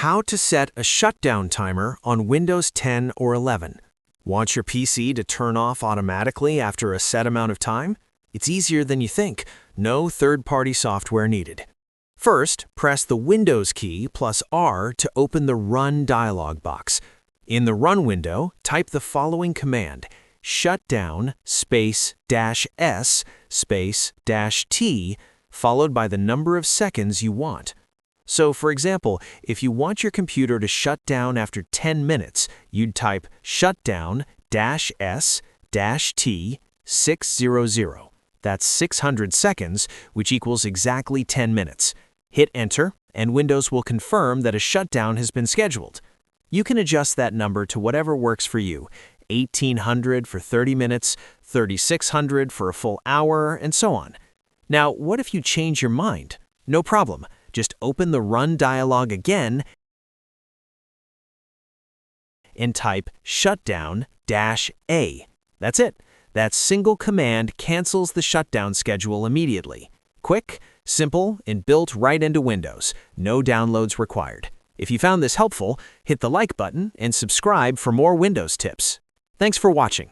How to set a shutdown timer on Windows 10 or 11. Want your PC to turn off automatically after a set amount of time? It's easier than you think. No third-party software needed. First, press the Windows key plus R to open the Run dialog box. In the Run window, type the following command: shutdown -S -T, followed by the number of seconds you want. So, for example, if you want your computer to shut down after 10 minutes, you'd type shutdown -S-T 600. That's 600 seconds, which equals exactly 10 minutes. Hit Enter, and Windows will confirm that a shutdown has been scheduled. You can adjust that number to whatever works for you: 1800 for 30 minutes, 3600 for a full hour, and so on. Now, what if you change your mind? No problem. Just open the Run dialog again and type shutdown-A. That's it. That single command cancels the shutdown schedule immediately. Quick, simple, and built right into Windows. No downloads required. If you found this helpful, hit the like button and subscribe for more Windows tips. Thanks for watching.